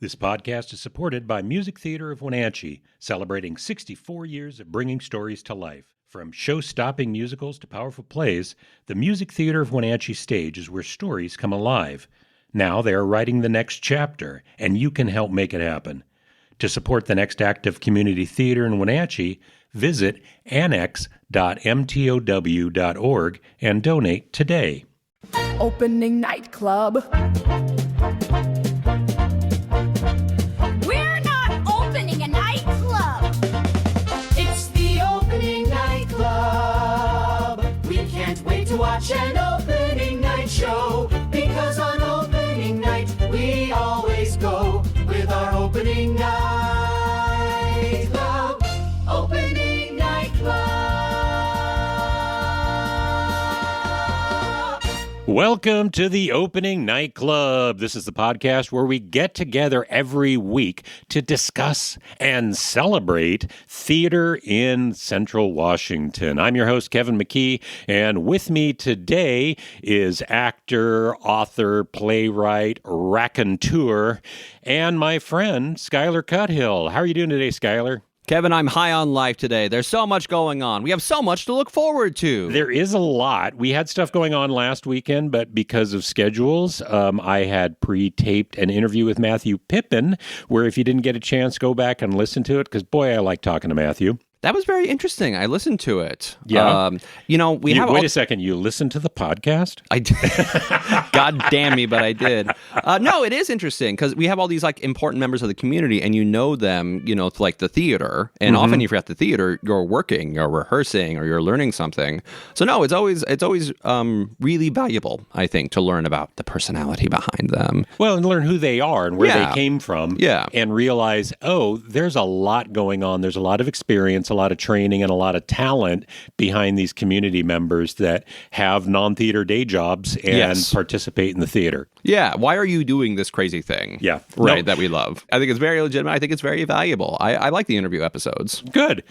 This podcast is supported by Music Theater of Wenatchee, celebrating 64 years of bringing stories to life. From show-stopping musicals to powerful plays, the Music Theater of Wenatchee stage is where stories come alive. Now they are writing the next chapter, and you can help make it happen. To support the next act of community theater in Wenatchee, visit annex.mtow.org and donate today. Opening nightclub. We're not opening a nightclub. It's the opening nightclub. We can't wait to watch an opening night show, because on opening night we always go with our opening night club. Opening night club. Welcome to the Opening Night Club. This is the podcast where we get together every week to discuss and celebrate theater in Central Washington. I'm your host, Kevin McKee, and with me today is actor, author, playwright, raconteur, and my friend, Skyler Cuthill. How are you doing today, Skyler? Kevin, I'm high on life today. There's so much going on. We have so much to look forward to. There is a lot. We had stuff going on last weekend, but because of schedules, I had pre-taped an interview with Matthew Pippin, where if you didn't get a chance, go back and listen to it, because boy, I like talking to Matthew. That was very interesting. I listened to it. Yeah. Wait a second. You listened to the podcast? I did. God damn me, but I did. No, it is interesting because we have all these like important members of the community, and you know them, it's like the theater. And often if you're at the theater, you're working, you're rehearsing, or you're learning something. So no, it's always really valuable, I think, to learn about the personality behind them. Well, and learn who they are and where they came from. Yeah. And realize, there's a lot going on. There's a lot of experience, a lot of training, and a lot of talent behind these community members that have non-theater day jobs and participate in the theater. Yeah. Why are you doing this crazy thing? Yeah. Right. That we love. I think it's very legitimate. I think it's very valuable. I like the interview episodes. Good.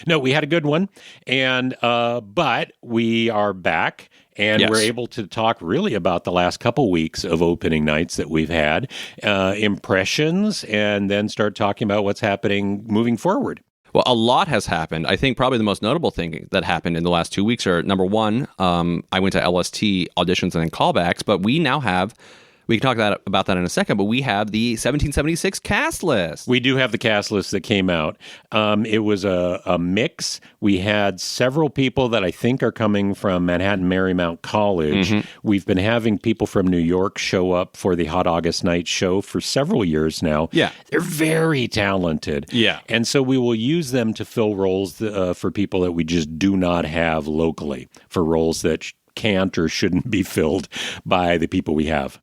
No, we had a good one. And, but we are back. And we're able to talk really about the last couple weeks of opening nights that we've had, impressions, and then start talking about what's happening moving forward. Well, a lot has happened. I think probably the most notable thing that happened in the last 2 weeks are, number one, I went to LST auditions and then callbacks, but we now have, we can talk about that in a second, but we have the 1776 cast list. We do have the cast list that came out. It was a mix. We had several people that I think are coming from Manhattan Marymount College. We've been having people from New York show up for the Hot August Night show for several years now. Yeah. They're very talented. Yeah. And so we will use them to fill roles for people that we just do not have locally, for roles that can't or shouldn't be filled by the people we have.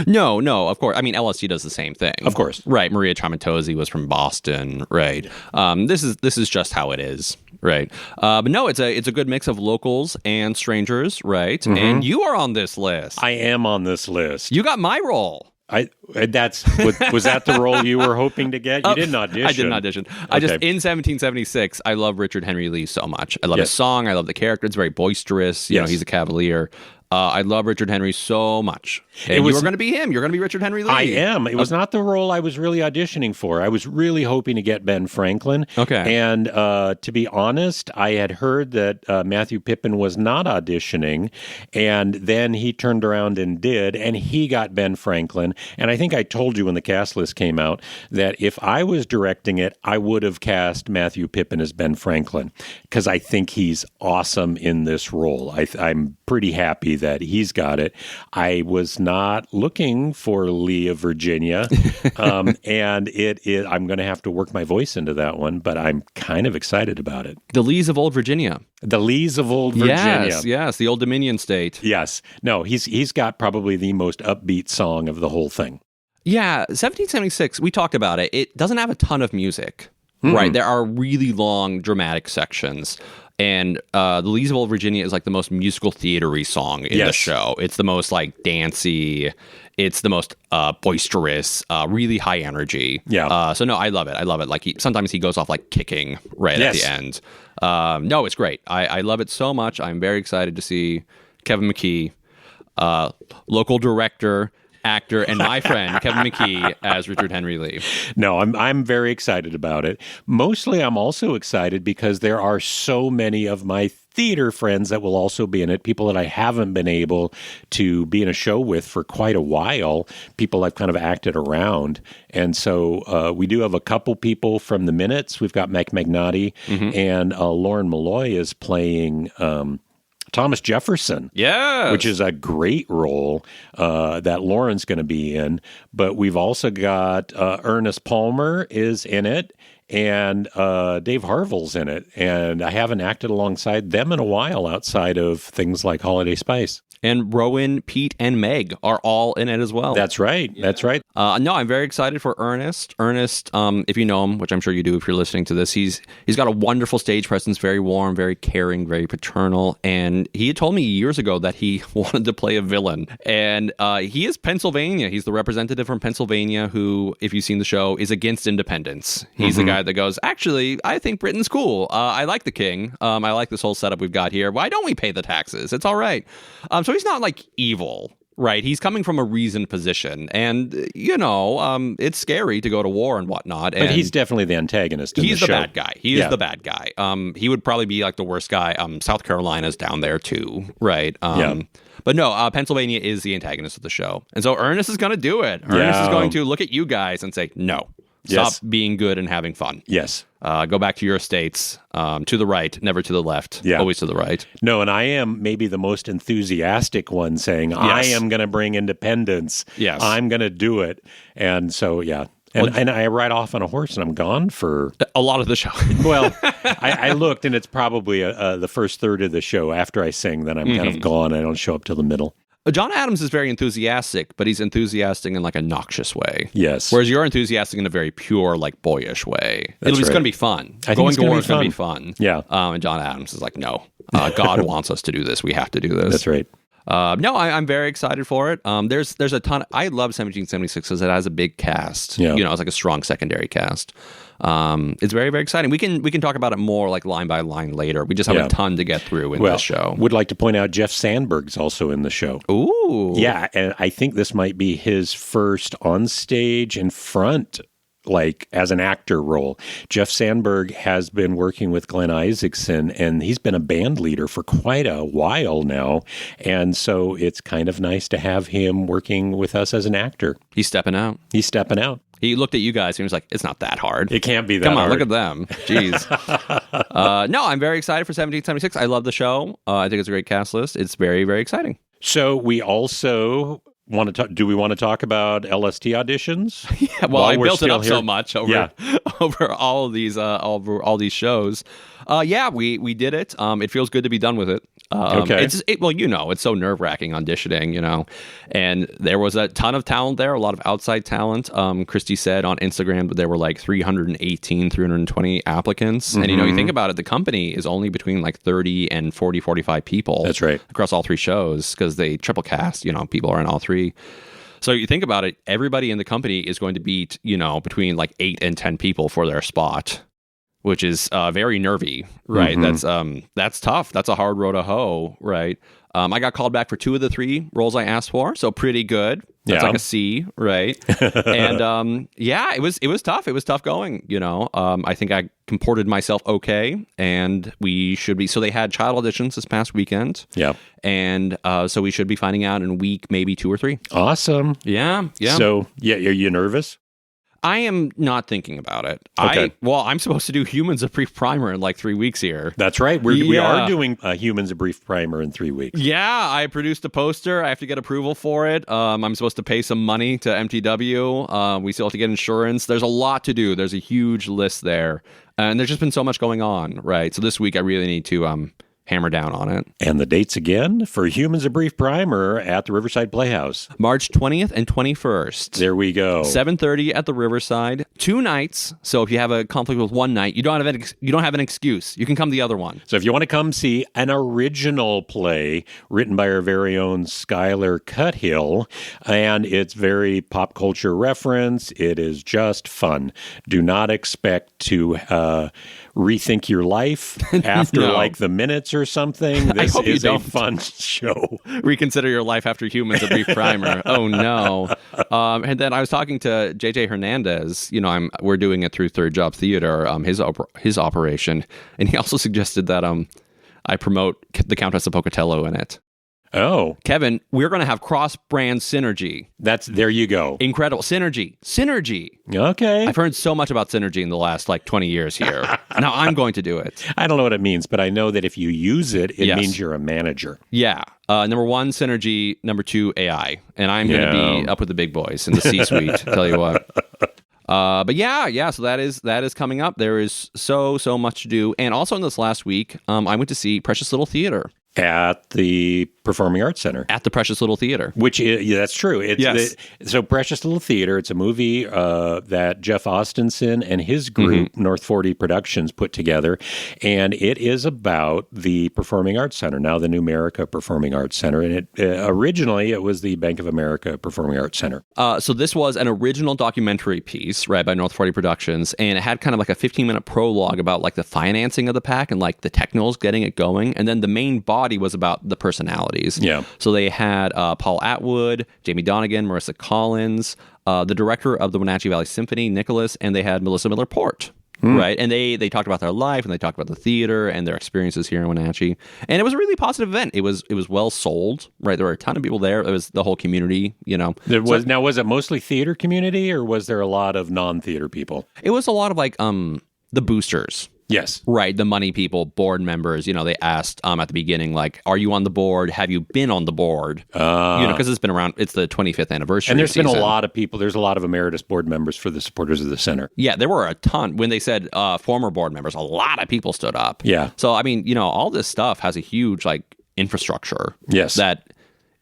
No, of course. I mean, LSU does the same thing. Of course. Right. Maria Tramontosi was from Boston. Right. This is just how it is. Right. But no, it's a good mix of locals and strangers. Right. And you are on this list. I am on this list. You got my role. Was that the role you were hoping to get? You didn't audition. I didn't audition. Okay. In 1776, I love Richard Henry Lee so much. I love his song. I love the character. It's very boisterous. You know, he's a cavalier. I love Richard Henry so much. And you were going to be him. You're going to be Richard Henry Lee. I am. It was not the role I was really auditioning for. I was really hoping to get Ben Franklin. Okay. And to be honest, I had heard that Matthew Pippin was not auditioning, and then he turned around and did, and he got Ben Franklin. And I think I told you when the cast list came out that if I was directing it, I would have cast Matthew Pippin as Ben Franklin, because I think he's awesome in this role. I'm pretty happy that he's got it. I was not looking for Lee of Virginia, and I'm going to have to work my voice into that one, but I'm kind of excited about it. The Lees of Old Virginia. The Lees of Old Virginia. Yes, the Old Dominion state. Yes. No, he's got probably the most upbeat song of the whole thing. Yeah, 1776, we talked about it. It doesn't have a ton of music, right? There are really long dramatic sections. And The Lees of Old Virginia is like the most musical theater-y song in the show. It's the most like dancey. It's the most boisterous, really high energy. Yeah. So no, I love it. I love it. Like sometimes he goes off like kicking right at the end. No, it's great. I love it so much. I'm very excited to see Kevin McKee, local director, actor, and my friend Kevin McKee as Richard Henry Lee. No, I'm very excited about it. Mostly, I'm also excited because there are so many of my theater friends that will also be in it, people that I haven't been able to be in a show with for quite a while, people I've kind of acted around. And so we do have a couple people from the Minutes. We've got Mac Magnotti, and Lauren Malloy is playing Thomas Jefferson. Yeah, Which is a great role that Lauren's going to be in. But we've also got Ernest Palmer is in it, and Dave Harville's in it. And I haven't acted alongside them in a while outside of things like Holiday Spice. And Rowan, Pete, and Meg are all in it as well. That's right. Yeah. That's right. No, I'm very excited for Ernest. Ernest, if you know him, which I'm sure you do if you're listening to this, he's got a wonderful stage presence, very warm, very caring, very paternal. And he had told me years ago that he wanted to play a villain. And he is Pennsylvania. He's the representative from Pennsylvania who, if you've seen the show, is against independence. He's the guy that goes, actually, I think Britain's cool. I like the king. I like this whole setup we've got here. Why don't we pay the taxes? It's all right. So he's not like evil, right? He's coming from a reasoned position, and it's scary to go to war and whatnot. But he's definitely the antagonist in the show. He's the bad guy. He is the bad guy. He would probably be like the worst guy. South Carolina's down there too, right? But no, Pennsylvania is the antagonist of the show, and so Ernest is going to do it. Ernest is going to look at you guys and say, "No, stop being good and having fun." Yes. Go back to your estates, to the right, never to the left, always to the right. No, and I am maybe the most enthusiastic one saying, I am going to bring independence. Yes. I'm going to do it. And so, yeah. And I ride off on a horse and I'm gone for a lot of the show. Well, I looked and it's probably the first third of the show. After I sing, then I'm kind of gone. I don't show up till the middle. John Adams is very enthusiastic, but he's enthusiastic in like a noxious way. Yes. Whereas you're enthusiastic in a very pure, like boyish way. It's going to be fun. Going to war is going to be fun. Yeah. And John Adams is like, no, God wants us to do this. We have to do this. That's right. No, I'm very excited for it. There's a ton. I love 1776 because it has a big cast. Yeah. It's like a strong secondary cast. It's very, very exciting. We can talk about it more like line by line later. We just have a ton to get through in this show. Would like to point out Jeff Sandberg's also in the show. Ooh. Yeah, and I think this might be his first on stage in front, like as an actor role. Jeff Sandberg has been working with Glenn Isaacson, and he's been a band leader for quite a while now. And so it's kind of nice to have him working with us as an actor. He's stepping out. He looked at you guys and he was like, it's not that hard. It can't be that hard. Come on, look at them. Jeez. No, I'm very excited for 1776. I love the show. I think it's a great cast list. It's very, very exciting. So we also want to do we want to talk about LST auditions? Yeah, well, I built it up so much over all of these over all these shows. We did it. It feels good to be done with it. Okay. It's so nerve-wracking auditioning, and there was a ton of talent there, a lot of outside talent. Christy said on Instagram that there were like 320 applicants. And, you think about it, the company is only between like 30 and 45 people. That's right. Across all three shows because they triple cast, people are in all three. So you think about it, everybody in the company is going to beat, between like 8 and 10 people for their spot, which is very nervy, right? That's tough. That's a hard row to hoe, right? I got called back for 2 of the 3 roles I asked for, so pretty good. That's like a C, right? And it was tough. It was tough going. I think I comported myself okay, and we should be. So they had child auditions this past weekend. Yeah, and so we should be finding out in week maybe 2 or 3. Awesome. Yeah. So are you nervous? I am not thinking about it. Okay. I'm supposed to do Humans, a Brief Primer in like 3 weeks here. That's right. We are doing Humans, a Brief Primer in 3 weeks. Yeah, I produced a poster. I have to get approval for it. I'm supposed to pay some money to MTW. We still have to get insurance. There's a lot to do. There's a huge list there. And there's just been so much going on, right? So this week I really need to hammer down on it. And the dates again for Humans, a Brief Primer at the Riverside Playhouse. March 20th and 21st. There we go. 7:30 at the Riverside. 2 nights. So if you have a conflict with one night, you don't have an excuse. You can come the other one. So if you want to come see an original play written by our very own Skyler Cuthill, and it's very pop culture reference, it is just fun. Do not expect to rethink your life after like the Minutes robots or something, this hope you is a don't. fun show. Reconsider your life after humans, a brief primer. Oh no. And then I was talking to JJ Hernandez. We're doing it through Third Job Theater, his operation, and he also suggested that I promote the Countess of Pocatello in it. Oh, Kevin, we're going to have cross-brand synergy. there you go. Incredible. Synergy. Okay. I've heard so much about synergy in the last 20 years here. Now I'm going to do it. I don't know what it means, but I know that if you use it, it Yes. means you're a manager. Yeah. Number 1, synergy. Number 2, AI. And I'm going to be up with the big boys in the C-suite, tell you what. But yeah. So that is coming up. There is so much to do. And also in this last week, I went to see Precious Little Theater. At the Performing Arts Center. At the Precious Little Theater. Which is, that's true. Yes. So Precious Little Theater, it's a movie that Jeff Austinson and his group, North 40 Productions, put together. And it is about the Performing Arts Center, now the Numerica Performing Arts Center. And originally it was the Bank of America Performing Arts Center. So this was an original documentary piece, right, by North 40 Productions. And it had kind of like a 15-minute prologue about the financing of the PAC and the technicals getting it going. And then the main body was about the personalities. Yeah. So they had Paul Atwood, Jamie Donegan, Marissa Collins, the director of the Wenatchee Valley Symphony, Nicholas, and they had Melissa Miller Port. Right. And they talked about their life and they talked about the theater and their experiences here in Wenatchee. And it was a really positive event. It was well sold, right? There were a ton of people there. It was the whole community, Now, was it mostly theater community or was there a lot of non-theater people? It was a lot of the boosters. Yes. Right. The money people, board members, they asked at the beginning, are you on the board? Have you been on the board? Because it's been around, it's the 25th anniversary. And there's been season. a lot of people. There's a lot of emeritus board members for the supporters of the center. Yeah, there were a ton. When they said former board members, a lot of people stood up. Yeah. So, all this stuff has a huge, infrastructure. Yes. That,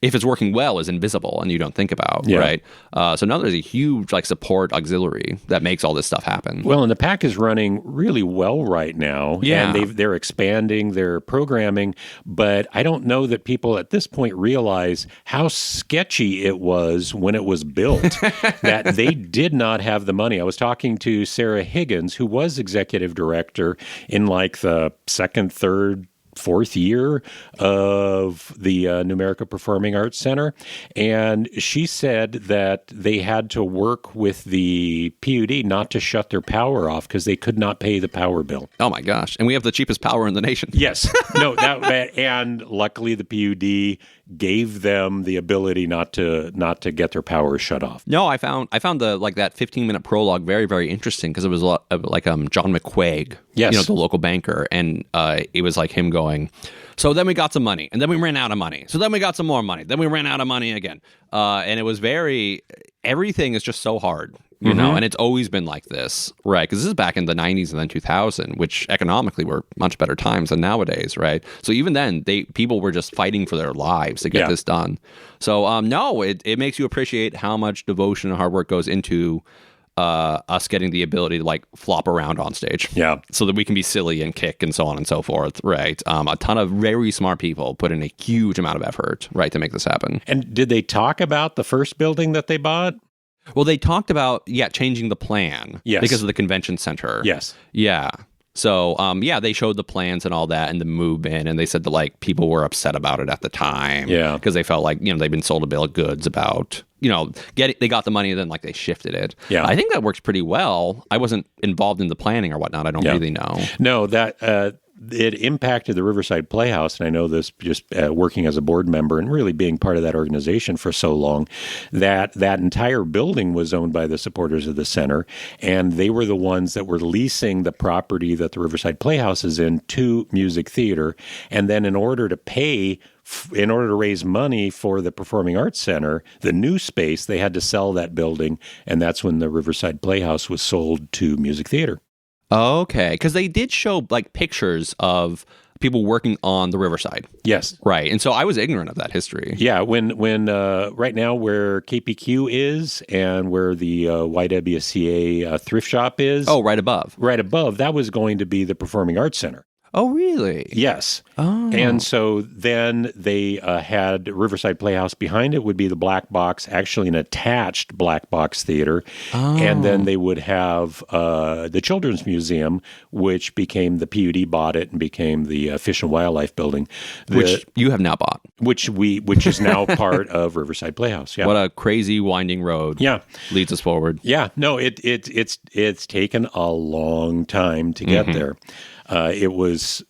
if it's working well, is invisible and you don't think about, right? So now there's a huge support auxiliary that makes all this stuff happen. Well, and the PAC is running really well right now. Yeah. And they're expanding their programming, but I don't know that people at this point realize how sketchy it was when it was built, that they did not have the money. I was talking to Sarah Higgins, who was executive director in the second, third, fourth year of the Numerica Performing Arts Center. And she said that they had to work with the PUD not to shut their power off because they could not pay the power bill. Oh my gosh. And we have the cheapest power in the nation. Yes. No, and luckily the PUD gave them the ability not to get their power shut off. No, I found the that 15-minute prologue very, very interesting because it was a lot of John McQuaig, yes, the local banker, and it was him going, so then we got some money, and then we ran out of money, so then we got some more money, then we ran out of money again, and it was everything is just so hard. And it's always been like this, right? Because this is back in the 90s and then 2000, which economically were much better times than nowadays, right? So even then, people were just fighting for their lives to get this done. So no, it makes you appreciate how much devotion and hard work goes into us getting the ability to flop around on stage. Yeah. So that we can be silly and kick and so on and so forth, right? A ton of very smart people put in a huge amount of effort, right, to make this happen. And did they talk about the first building that they bought? Well, they talked about, changing the plan. Yes. Because of the convention center. Yes. Yeah. So, they showed the plans and all that and the movement, and they said that, people were upset about it at the time. Yeah. Because they felt they'd been sold a bill of goods about, they got the money and then, they shifted it. Yeah. I think that works pretty well. I wasn't involved in the planning or whatnot. I don't really know. No, that... it impacted the Riverside Playhouse, and I know this just working as a board member and really being part of that organization for so long, that entire building was owned by the supporters of the center, and they were the ones that were leasing the property that the Riverside Playhouse is in to Music Theater, and then in order to raise money for the Performing Arts Center, the new space, they had to sell that building, and that's when the Riverside Playhouse was sold to Music Theater. Okay, because they did show pictures of people working on the Riverside. Yes. Right. And so I was ignorant of that history. Yeah, when right now where KPQ is and where the YWCA thrift shop is. Oh, right above. Right above, that was going to be the Performing Arts Center. Oh, really? Yes. Oh. And so then they had Riverside Playhouse behind it would be the black box, actually an attached black box theater. And then they would have the Children's Museum, which became the PUD bought it and became the Fish and Wildlife Building. Which you have now bought. Which is now part of Riverside Playhouse. Yeah. What a crazy winding road. Yeah. Leads us forward. Yeah. No, it's taken a long time to get there. It was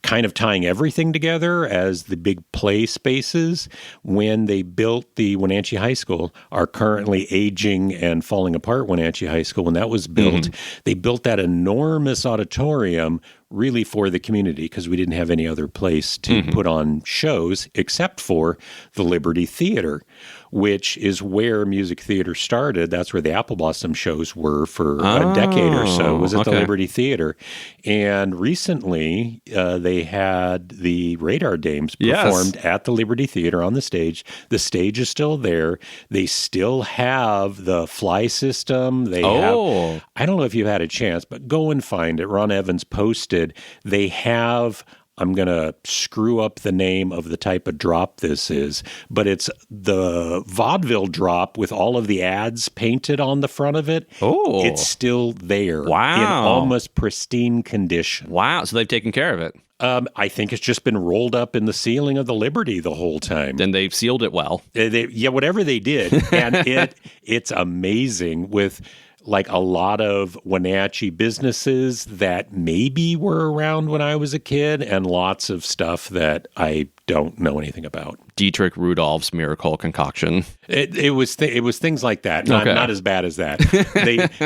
kind of tying everything together as the big play spaces when they built the Wenatchee High School, are currently aging and falling apart. Wenatchee High School, when that was built, they built that enormous auditorium really for the community because we didn't have any other place to put on shows except for the Liberty Theater, which is where music theater started. That's where the Apple Blossom shows were for a decade or so, was at the Liberty Theater. And recently, they had the Radar Dames performed at the Liberty Theater on the stage. The stage is still there. They still have the fly system. They have, I don't know if you've had a chance, but go and find it. Ron Evans posted. They have, I'm going to screw up the name of the type of drop this is, but it's the vaudeville drop with all of the ads painted on the front of it. Oh. It's still there. Wow. In almost pristine condition. Wow. So they've taken care of it. I think it's just been rolled up in the ceiling of the Liberty the whole time. Then they've sealed it well. Whatever they did. And it's amazing with like a lot of Wenatchee businesses that maybe were around when I was a kid and lots of stuff that I don't know anything about. Dietrich Rudolph's miracle concoction. It was things like that. Not as bad as that.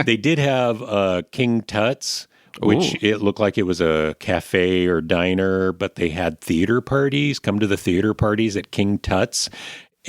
They did have King Tut's, which it looked like it was a cafe or diner, but they had theater parties. Come to the theater parties at King Tut's.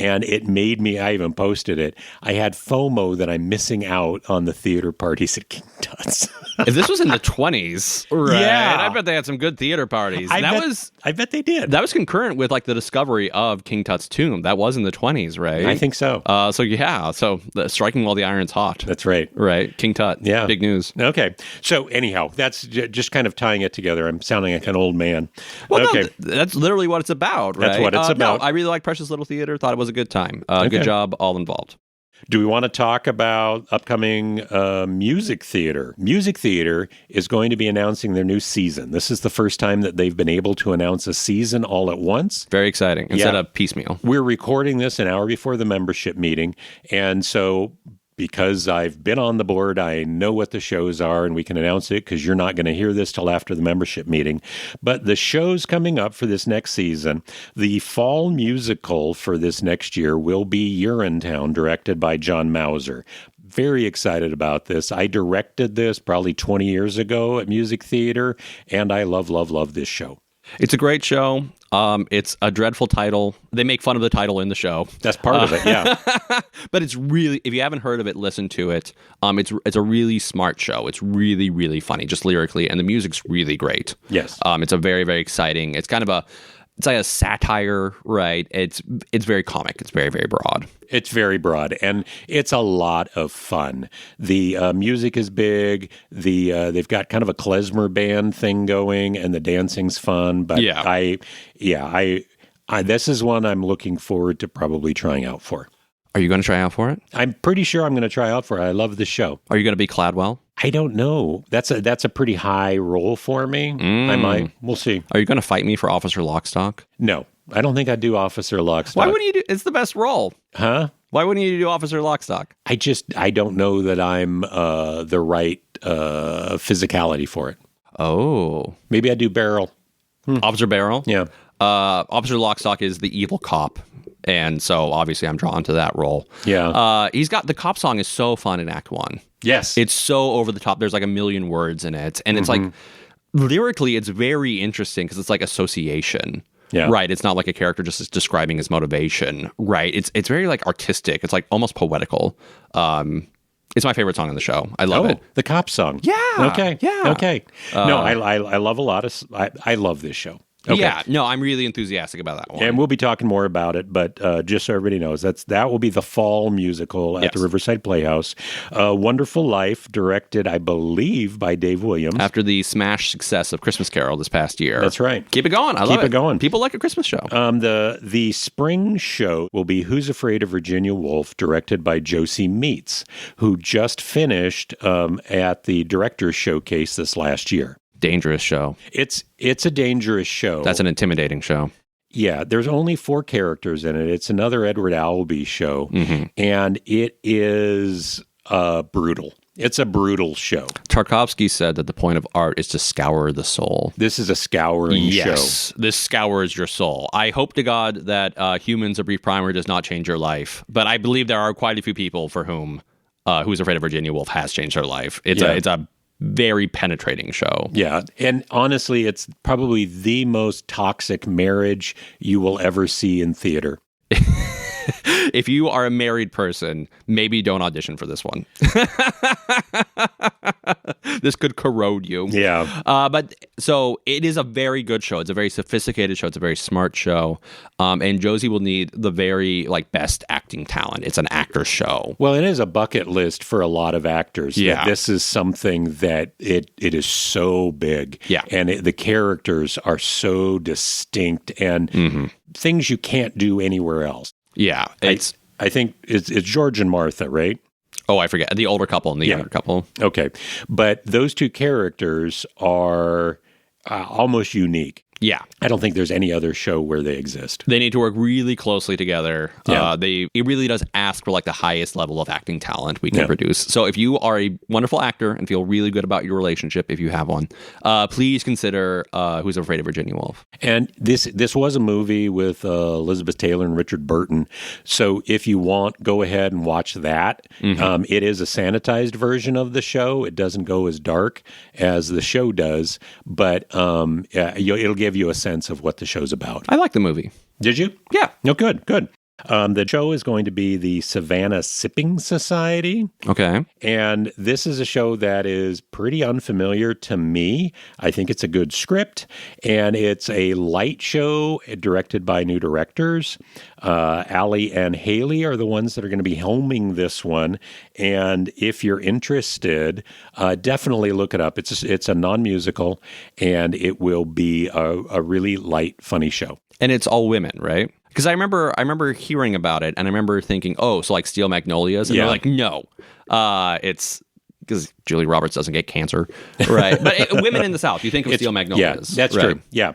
And it made me, I even posted it, I had FOMO that I'm missing out on the theater parties at King Tut's. If this was in the 20s, right? Yeah. I bet they had some good theater parties. I bet they did. That was concurrent with like the discovery of King Tut's tomb. That was in the 20s, right? I think so. So striking while the iron's hot. That's right. Right. King Tut. Yeah. Big news. Okay. So anyhow, that's just kind of tying it together. I'm sounding like an old man. Well, okay. no, that's literally what it's about, right? That's what it's about. No, I really like Precious Little Theater. Thought it was a good time. Okay. Good job, all involved. Do we want to talk about upcoming music theater? Music theater is going to be announcing their new season. This is the first time that they've been able to announce a season all at once. Very exciting. Instead of piecemeal. We're recording this an hour before the membership meeting. And so because I've been on the board, I know what the shows are, and we can announce it because you're not going to hear this till after the membership meeting. But the shows coming up for this next season, the fall musical for this next year will be Urinetown, directed by John Mauser. Very excited about this. I directed this probably 20 years ago at Music Theater, and I love, love, love this show. It's a great show. It's a dreadful title. They make fun of the title in the show. That's part of it, yeah. But it's really, if you haven't heard of it, listen to it. It's a really smart show. It's really, really funny, just lyrically, and the music's really great. Yes. It's a very, very exciting. It's kind of it's like a satire, right? It's very comic. It's very, very broad. It's very broad, and it's a lot of fun. The music is big. They've got kind of a klezmer band thing going, and the dancing's fun. But this is one I'm looking forward to probably trying out for. Are you going to try out for it? I'm pretty sure I'm going to try out for it. I love the show. Are you going to be Cladwell? I don't know. That's a pretty high role for me. I might. We'll see. Are you going to fight me for Officer Lockstock? No, I don't think I'd do Officer Lockstock. Why wouldn't you do? It's the best role. Huh? Why wouldn't you do Officer Lockstock? I don't know that I'm the right physicality for it. Oh, maybe I do Barrel. Officer Barrel. Yeah. Officer Lockstock is the evil cop. And so obviously I'm drawn to that role. Yeah. He's got the cop song is so fun in Act 1. Yes. It's so over the top. There's like a million words in it. And it's like lyrically, it's very interesting because it's like association. Yeah. Right. It's not like a character just describing his motivation. Right. It's very like artistic. It's like almost poetical. It's my favorite song in the show. I love it. The cop song. Yeah. Okay. Yeah. Okay. No, I love a lot of. I love this show. Okay. Yeah, no, I'm really enthusiastic about that one. And we'll be talking more about it, but just so everybody knows, that will be the fall musical at the Riverside Playhouse. Wonderful Life, directed, I believe, by Dave Williams. After the smash success of Christmas Carol this past year. That's right. Keep it going. I love it. Keep it going. People like a Christmas show. The spring show will be Who's Afraid of Virginia Woolf, directed by Josie Meats, who just finished at the Directors Showcase this last year. Dangerous show. It's a dangerous show. That's an intimidating show. Yeah, there's only 4 characters in it. It's another Edward Albee show, and it is brutal. It's a brutal show. Tarkovsky said that the point of art is to scour the soul. This is a scouring show. Yes, this scours your soul. I hope to God that Humans, A Brief Primer does not change your life, but I believe there are quite a few people for whom Who's Afraid of Virginia Woolf has changed their life. It's a very penetrating show. Yeah. And honestly, it's probably the most toxic marriage you will ever see in theater. If you are a married person, maybe don't audition for this one. This could corrode you. Yeah. But so it is a very good show. It's a very sophisticated show. It's a very smart show. And Josie will need the very best acting talent. It's an actor's show. Well, it is a bucket list for a lot of actors. Yeah. This is something that it is so big. Yeah. And the characters are so distinct and things you can't do anywhere else. Yeah. I think it's George and Martha, right? Oh, I forget. The older couple and the younger couple. Okay. But those two characters are almost unique. Yeah. I don't think there's any other show where they exist. They need to work really closely together. Yeah. It really does ask for the highest level of acting talent we can produce. So if you are a wonderful actor and feel really good about your relationship, if you have one, please consider Who's Afraid of Virginia Woolf. And this was a movie with Elizabeth Taylor and Richard Burton. So if you want, go ahead and watch that. It is a sanitized version of the show. It doesn't go as dark as the show does, but it'll give you a sense of what the show's about. I like the movie. Did you? Yeah. No, good. The show is going to be the Savannah Sipping Society. Okay. And this is a show that is pretty unfamiliar to me. I think it's a good script, and it's a light show directed by new directors. Allie and Haley are the ones that are going to be helming this one. And if you're interested, definitely look it up. It's a non-musical, and it will be a really light, funny show. And it's all women, right? Because I remember hearing about it, and I remember thinking, oh, so Steel Magnolias? And they're like, no. It's because Julia Roberts doesn't get cancer, right? But women in the South, you think of Steel Magnolias. Yeah, that's true. Yeah.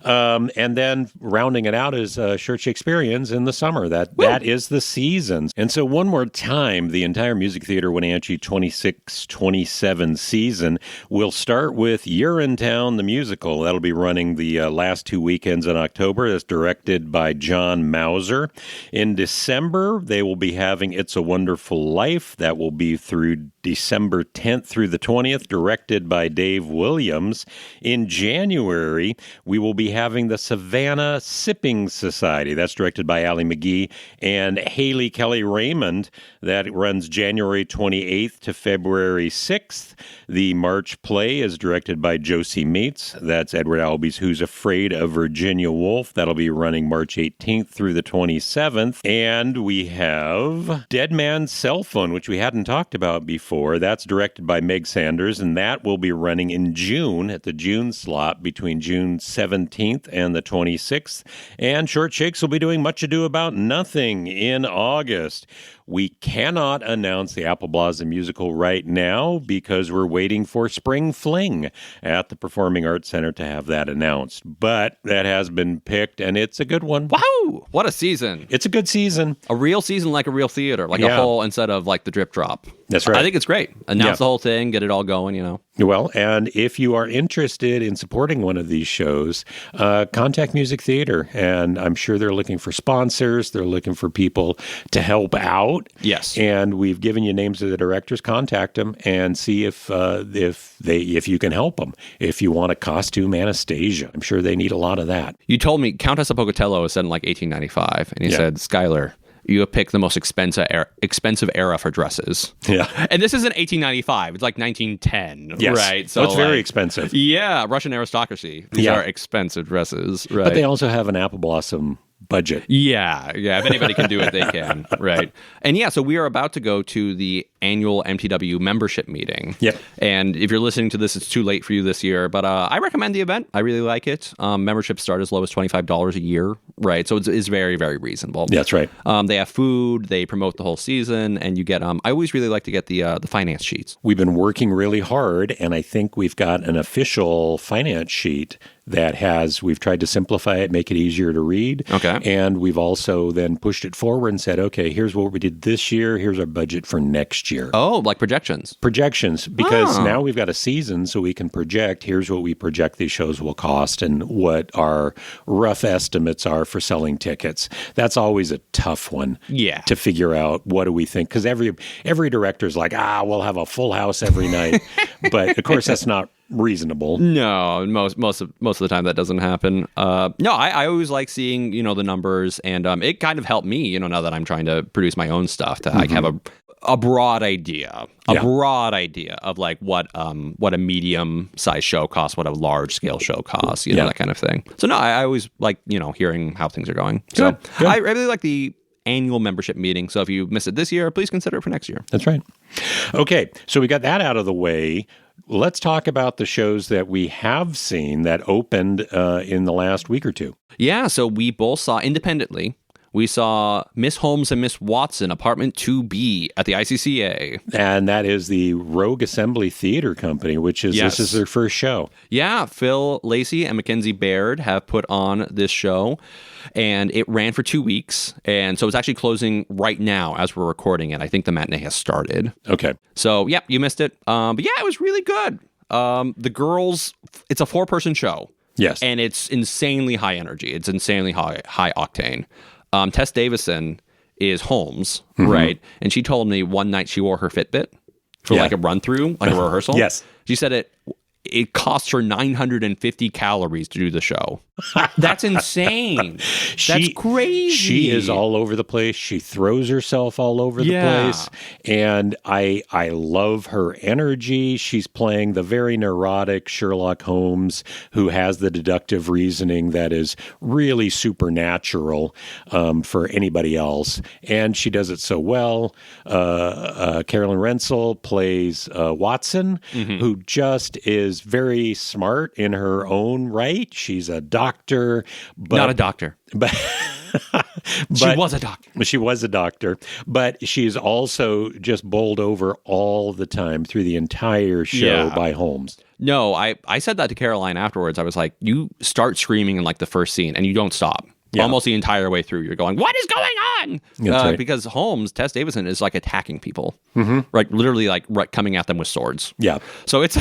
And then rounding it out is Short Shakespeareans in the summer. That is the season. And so one more time, the entire Music Theater Wenatchee 26-27 season will start with Urinetown, the musical. That'll be running the last 2 weekends in October. That's directed by John Mauser. In December, they will be having It's a Wonderful Life. That will be through December 10th through the 20th, directed by Dave Williams. In January, we will be having the Savannah Sipping Society. That's directed by Ally McGee and Haley Kelly Raymond. That runs January 28th to February 6th. The March play is directed by Josie Meats. That's Edward Albee's Who's Afraid of Virginia Woolf. That'll be running March 18th through the 27th. And we have Dead Man's Cell Phone, which we hadn't talked about before. That's directed by Meg Sanders, and that will be running in June at the June slot between June 17th and the 26th. And Short Shakes will be doing Much Ado About Nothing in August. We cannot announce the Apple Blossom musical right now because we're waiting for Spring Fling at the Performing Arts Center to have that announced. But that has been picked, and it's a good one. Wow! What a season. It's a good season. A real season like a real theater, like a whole instead of like the drip drop. That's right. I think it's great. Announce the whole thing, get it all going, Well, and if you are interested in supporting one of these shows, contact Music Theater. And I'm sure they're looking for sponsors. They're looking for people to help out. Yes. And we've given you names of the directors. Contact them and see if you can help them. If you want a costume Anastasia, I'm sure they need a lot of that. You told me Countess of Pocatello was set in like 1895, and you said, Skyler, you have picked the most expensive era for dresses. Yeah. And this isn't 1895. It's like 1910. Yes. Right. So it's very expensive. Yeah. Russian aristocracy. These are expensive dresses. Right. But they also have an apple blossom budget. Yeah. If anybody can do it, they can. Right. And yeah, so we are about to go to the annual MTW membership meeting. Yep. And if you're listening to this, it's too late for you this year, but I recommend the event. I really like it. Memberships start as low as $25 a year. Right. So it's very, very reasonable. Yeah, that's right. They have food, they promote the whole season, and you get, I always really like to get the finance sheets. We've been working really hard, and I think we've got an official finance sheet that we've tried to simplify it, make it easier to read. Okay. And we've also then pushed it forward and said, okay, here's what we did this year. Here's our budget for next year. Oh, like projections. Projections, because now we've got a season, so we can project, here's what we project these shows will cost and what our rough estimates are for selling tickets. That's always a tough one to figure out. What do we think? Because every director's like, we'll have a full house every night. But of course, that's not reasonable. No, most of the time that doesn't happen. No, I always like seeing, the numbers, and it kind of helped me, now that I'm trying to produce my own stuff, to like have a broad idea, of like what a medium size show costs, what a large scale show costs, that kind of thing. So no, I always like, hearing how things are going. So Good. I really like the annual membership meeting. So if you miss it this year, please consider it for next year. That's right. Okay, so we got that out of the way. Let's talk about the shows that we have seen that opened in the last week or two. Yeah, so we both saw independently. We saw Ms Holmes and Ms Watson, Apartment 2B at the ICCA. And that is the Rogue Assembly Theater Company, this is their first show. Yeah, Phil Lacey and Mackenzie Baird have put on this show, and it ran for 2 weeks. And so it's actually closing right now as we're recording it. I think the matinee has started. Okay. So, yeah, you missed it. But yeah, it was really good. The girls, it's a 4-person show. Yes. And it's insanely high energy. It's insanely high octane. Tess Davison is Holmes, right? And she told me one night she wore her Fitbit for like a run through, like a rehearsal. Yes. She said it cost her 950 calories to do the show. That's insane. That's crazy. She is all over the place. She throws herself all over the place. And I love her energy. She's playing the very neurotic Sherlock Holmes who has the deductive reasoning that is really supernatural for anybody else. And she does it so well. Carolyn Rensel plays Watson, who just is very smart in her own right. She's a doctor. But, not a doctor. But she was a doctor. She was a doctor. But she's also just bowled over all the time through the entire show by Holmes. No, I said that to Caroline afterwards. I was like, you start screaming in like the first scene and you don't stop. Yeah. Almost the entire way through, you're going, what is going on? Right. Because Holmes, Tess Davison, is like attacking people, right? Literally like coming at them with swords. Yeah. So it's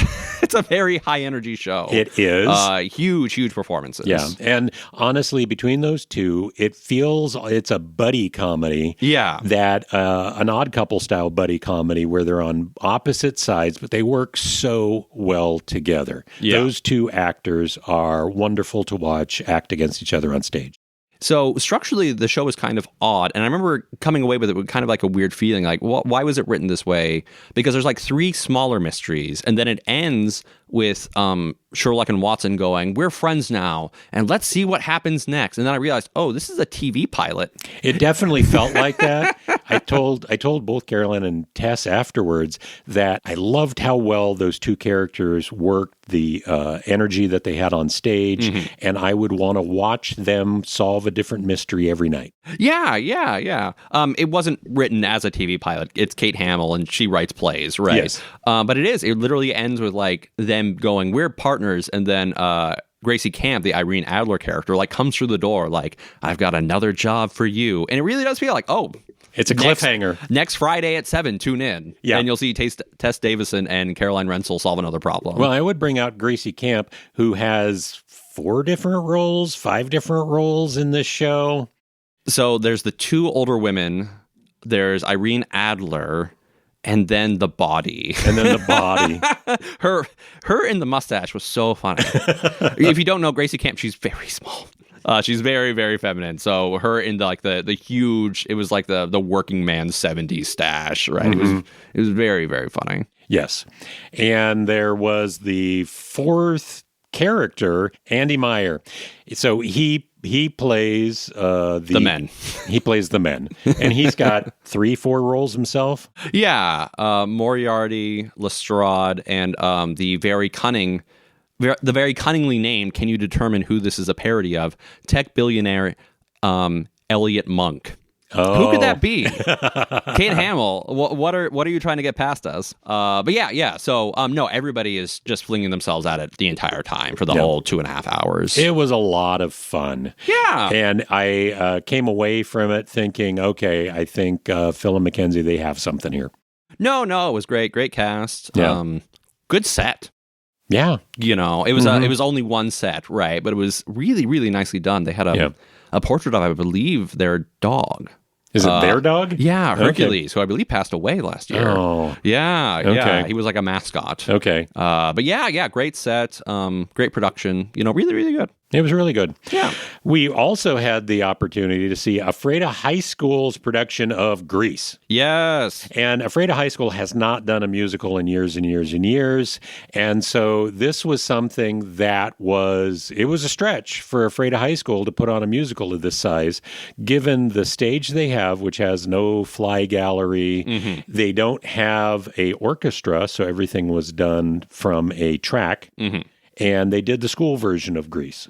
a very high energy show. It is. Huge performances. Yeah. And honestly, between those two, it feels it's a buddy comedy. Yeah. That an Odd Couple style buddy comedy where they're on opposite sides, but they work so well together. Yeah. Those two actors are wonderful to watch act against each other on stage. So structurally, the show was kind of odd. And I remember coming away with it with kind of like a weird feeling, like, why was it written this way? Because there's like 3 smaller mysteries. And then it ends with Sherlock and Watson going, we're friends now, and let's see what happens next. And then I realized, this is a TV pilot. It definitely felt like that. I told both Carolyn and Tess afterwards that I loved how well those two characters worked, the energy that they had on stage, and I would want to watch them solve a different mystery every night. Yeah. It wasn't written as a TV pilot. It's Kate Hamill, and she writes plays, right? Yes. But it literally ends with like them going, we're partners, and then Gracie Camp, the Irene Adler character, like comes through the door like, I've got another job for you. And it really does feel like, it's a cliffhanger. Next Friday at 7, tune in. Yeah. And you'll see Tess Davison and Caroline Rensel solve another problem. Well, I would bring out Gracie Camp, who has 5 different roles in this show. So there's the 2 older women. There's Irene Adler. And then the body. Her in the mustache was so funny. If you don't know Gracie Camp, she's very small. She's very, very feminine. So her in the huge, it was like the working man's 70s stash, right? It was very, very funny. Yes. And there was the fourth character, Andy Meyer. So he plays the men. He plays the men. And he's got 3-4 roles himself. Yeah. Moriarty, Lestrade, and the very cunningly named, can you determine who this is a parody of? Tech billionaire Elliot Monk. Oh. Who could that be? Kate Hamill. What are you trying to get past us? But yeah. So no, everybody is just flinging themselves at it the entire time for the whole 2.5 hours. It was a lot of fun. Yeah, and I came away from it thinking, okay, I think Phil and Mackenzie, they have something here. No, it was great. Great cast. Yeah. Good set. Yeah, it was it was only one set, right? But it was really, really nicely done. They had a portrait of, I believe, their dog. Is it their dog? Yeah, Hercules, who I believe passed away last year. Oh. Yeah. Okay. He was like a mascot. Okay. But yeah, great set, great production. Really, really good. It was really good. Yeah. We also had the opportunity to see Ephrata High School's production of Grease. Yes. And Ephrata High School has not done a musical in years and years and years. And so this was something that was a stretch for Ephrata High School to put on a musical of this size, given the stage they have, which has no fly gallery. Mm-hmm. They don't have a orchestra, so everything was done from a track. Mm-hmm. And they did the school version of Grease,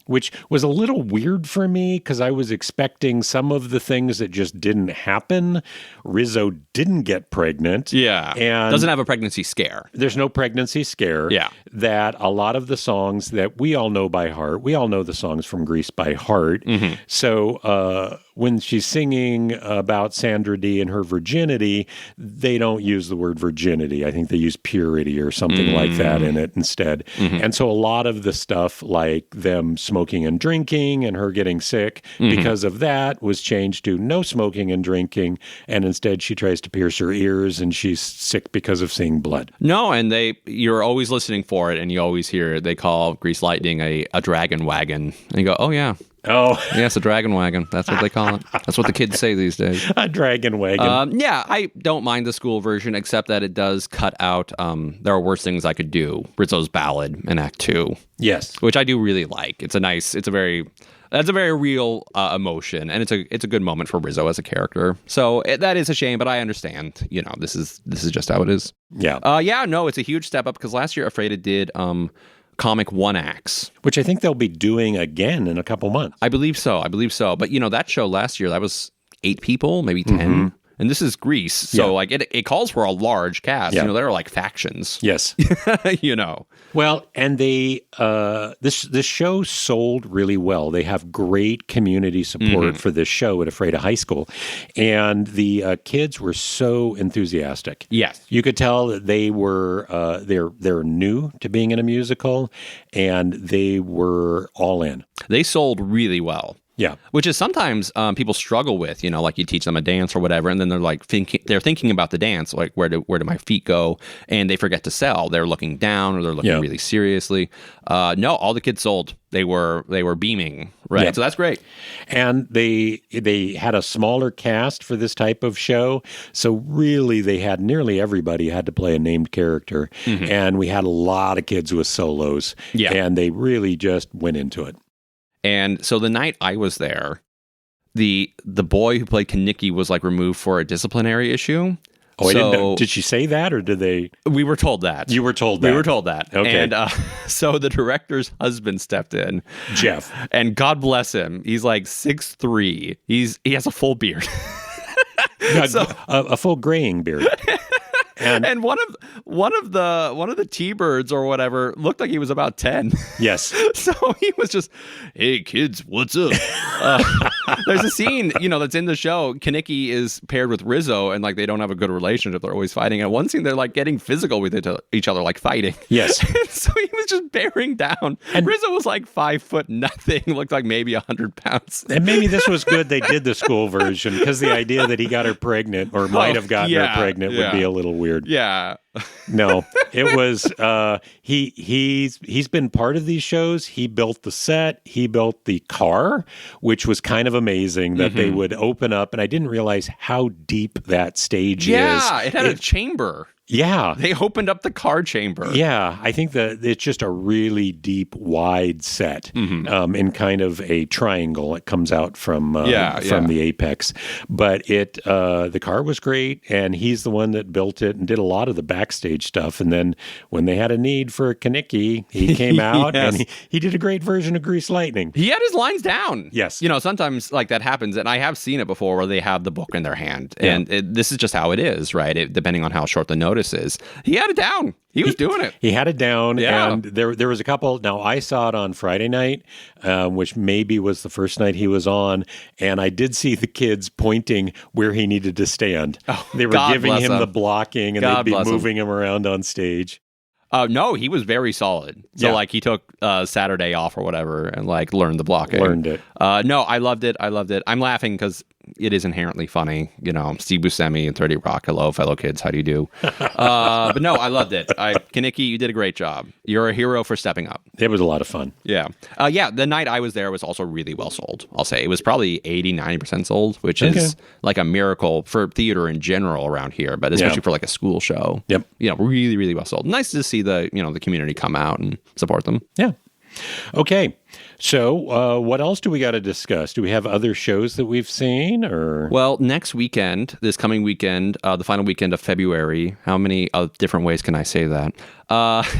which was a little weird for me because I was expecting some of the things that just didn't happen. Rizzo didn't get pregnant. Yeah. And doesn't have a pregnancy scare. There's no pregnancy scare. Yeah. That a lot of the songs that we all know by heart, we all know the songs from Grease by heart. Mm-hmm. So when she's singing about Sandra Dee and her virginity, they don't use the word virginity. I think they use purity or something like that in it instead. Mm-hmm. And so a lot of the stuff like them smoking and drinking and her getting sick because of that was changed to no smoking and drinking. And instead she tries to pierce her ears and she's sick because of seeing blood. No, and you're always listening for it and you always hear they call Grease Lightning a dragon wagon. And you go, oh yeah. Oh. Yes, a dragon wagon. That's what they call it. That's what the kids say these days. A dragon wagon. Yeah, I don't mind the school version, except that it does cut out, there are worse things I could do. Rizzo's ballad in Act 2. Yes. Which I do really like. That's a very real emotion, and it's a good moment for Rizzo as a character. So that is a shame, but I understand. This is just how it is. Yeah. No, it's a huge step up because last year Ephrata did comic one acts, which I think they'll be doing again in a couple months. I believe so. But that show last year, that was 8 people, maybe 10. Mm-hmm. And this is Grease, so it calls for a large cast. Yeah. There are like factions. Yes. Well, and they this show sold really well. They have great community support for this show at Ephrata High School, and the kids were so enthusiastic. Yes, you could tell that they were they're new to being in a musical, and they were all in. They sold really well. Yeah, which is sometimes people struggle with, like you teach them a dance or whatever, and then they're like thinking about the dance, like where do my feet go, and they forget to sell. They're looking down or they're looking really seriously. No, all the kids sold. They were beaming, right? Yeah. So that's great. And they had a smaller cast for this type of show, so really they had nearly everybody had to play a named character, and we had a lot of kids with solos, and they really just went into it. And so the night I was there, the boy who played Kanicki was like removed for a disciplinary issue. Oh, I didn't know. Did she say that or did they? We were told that. You were told that? We were told that. Okay. And so the director's husband stepped in. Jeff. And God bless him. He's like 6'3". He has a full beard. A full graying beard. And one of the T-birds or whatever looked like he was about 10. Yes. So he was just, hey kids, what's up? There's a scene, that's in the show. Kanicki is paired with Rizzo, and like they don't have a good relationship. They're always fighting. And one scene, they're like getting physical with each other, like fighting. Yes. And so he was just bearing down. And Rizzo was like 5 foot nothing, looked like maybe 100 pounds. And maybe this was good they did the school version because the idea that he got her pregnant or might have gotten her pregnant would be a little weird. Yeah. No, it was he's been part of these shows. He built the set, he built the car, which was kind of amazing that they would open up, and I didn't realize how deep that stage is. Yeah, it had a chamber. Yeah. They opened up the car chamber. Yeah, I think that it's just a really deep, wide set in kind of a triangle. It comes out from the apex. But the car was great, and he's the one that built it and did a lot of the backstage stuff. And then when they had a need for a Kanicki, he came out and he did a great version of Grease Lightning. He had his lines down. Yes. You know, sometimes like that happens, and I have seen it before where they have the book in their hand. And this is just how it is, right? Depending on how short the notice is. He had it down. He was doing it. He had it down, and there was a couple. Now, I saw it on Friday night, which maybe was the first night he was on, and I did see the kids pointing where he needed to stand. Oh, they were giving him the blocking, and they'd be moving him around on stage. No, he was very solid. So, like, he took Saturday off or whatever and, like, learned the blocking. Learned it. No, I loved it. I'm laughing because it is inherently funny. You know, Steve Buscemi and 30 Rock. Hello, fellow kids. How do you do? But no, I loved it. Kanicki, you did a great job. You're a hero for stepping up. It was a lot of fun. Yeah. The night I was there was also really well sold, I'll say. It was probably 80-90% sold, which is like a miracle for theater in general around here, but especially for like a school show. Yep. You know, really, really well sold. Nice to see the community come out and support them. Yeah. Okay. So what else do we got to discuss? Do we have other shows that we've seen? Or Well, next weekend, this coming weekend, the final weekend of February, how many different ways can I say that?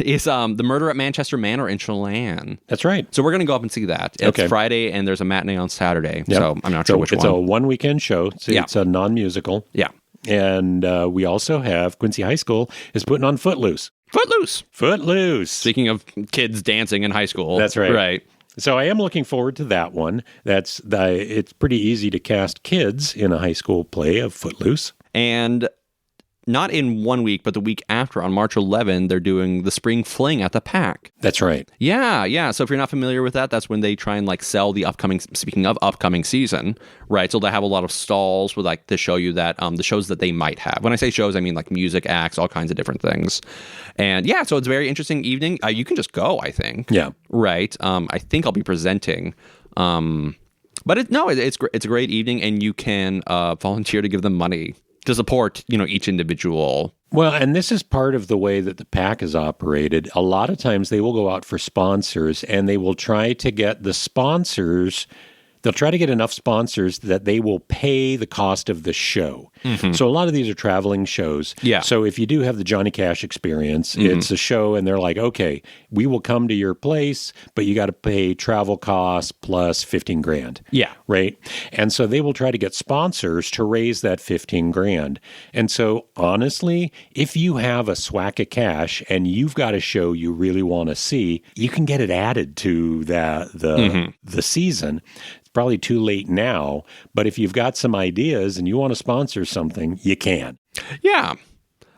Is The Murder at Manchester Manor in Chelan. That's right. So we're going to go up and see that. It's Friday, and there's a matinee on Saturday. Yep. So I'm not sure which one. It's a one-weekend show. So it's a non-musical. Yeah. And we also have Quincy High School is putting on Footloose. Footloose. Speaking of kids dancing in high school. That's right. Right. So I am looking forward to that one. It's pretty easy to cast kids in a high school play of Footloose. And not in 1 week, but the week after, on March 11, they're doing the Spring Fling at the Pack. That's right. Yeah. So if you're not familiar with that, that's when they try and like sell the speaking of upcoming season, right? So they have a lot of stalls with like to show you that the shows that they might have. When I say shows, I mean like music acts, all kinds of different things. And yeah, so it's a very interesting evening. You can just go, I think. Yeah. Right. I think I'll be presenting. But it's a great evening, and you can volunteer to give them money to support, each individual. Well, and this is part of the way that the PAC is operated. A lot of times they will go out for sponsors, and they will try to get the sponsors. They'll try to get enough sponsors that they will pay the cost of the show. Mm-hmm. So a lot of these are traveling shows. Yeah. So if you do have the Johnny Cash experience, it's a show and they're like, okay, we will come to your place, but you got to pay travel costs plus $15,000. Yeah. Right. And so they will try to get sponsors to raise that $15,000. And so honestly, if you have a swack of cash and you've got a show you really want to see, you can get it added to the season. Probably too late now, but if you've got some ideas and you want to sponsor something, you can. Yeah.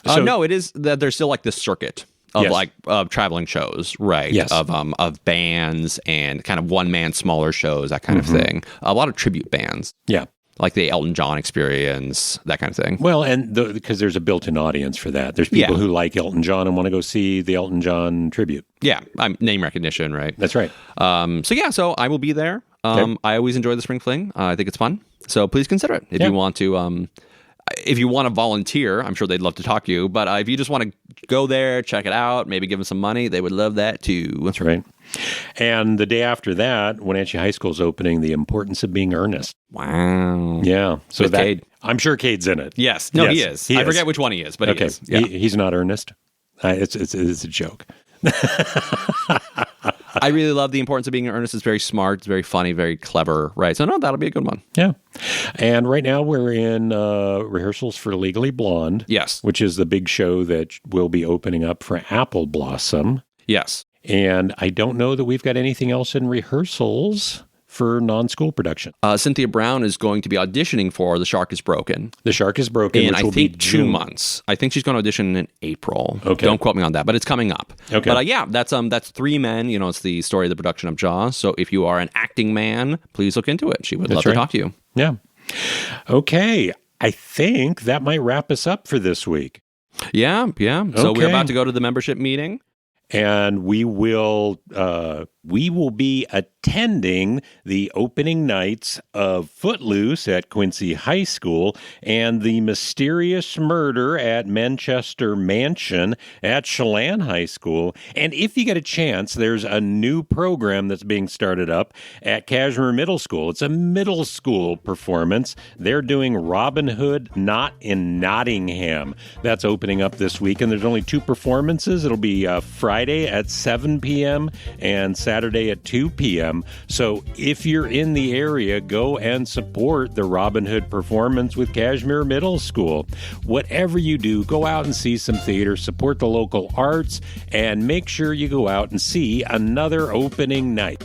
No, it is that there's still like this circuit of traveling shows, right? Yes. Of bands and kind of one-man smaller shows, that kind of thing. A lot of tribute bands. Yeah. Like the Elton John Experience, that kind of thing. Well, and because there's a built-in audience for that. There's people who like Elton John and want to go see the Elton John tribute. Yeah, name recognition, right? That's right. So I will be there. I always enjoy the Spring Fling. I think it's fun. So please consider it if you want to. If you want to volunteer, I'm sure they'd love to talk to you. But if you just want to go there, check it out, maybe give them some money, they would love that too. That's right. And the day after that, Wenatchee High School is opening The Importance of Being Earnest. Wow. Yeah. So with Cade. I'm sure Cade's in it. Yes. No, he is. I forget which one he is, but he is. Yeah. He's not Ernest. It's a joke. I really love The Importance of Being Earnest. It's very smart, it's very funny, very clever, right? So, no, that'll be a good one. Yeah. And right now we're in rehearsals for Legally Blonde. Yes. Which is the big show that will be opening up for Apple Blossom. Yes. And I don't know that we've got anything else in rehearsals for non-school production. Cynthia Brown is going to be auditioning for The Shark is Broken. The Shark is Broken, in, which will I think, be 2 June. months. I think she's going to audition in April. Okay. Don't quote me on that, but it's coming up. Okay. But that's 3 men. It's the story of the production of Jaws. So if you are an acting man, please look into it. She would love to talk to you. Yeah. Okay. I think that might wrap us up for this week. Yeah. So we're Okay. about to go to the membership meeting. And we will be attending the opening nights of Footloose at Quincy High School and the Mysterious Murder at Manchester Mansion at Chelan High School. And if you get a chance, there's a new program that's being started up at Cashmere Middle School. It's a middle school performance. They're doing Robin Hood Not in Nottingham. That's opening up this week, and there's only 2 performances. It'll be Friday at 7 p.m. and Saturday at 2 p.m. So if you're in the area, go and support the Robin Hood performance with Cashmere Middle School. Whatever you do, go out and see some theater, support the local arts, and make sure you go out and see another opening night.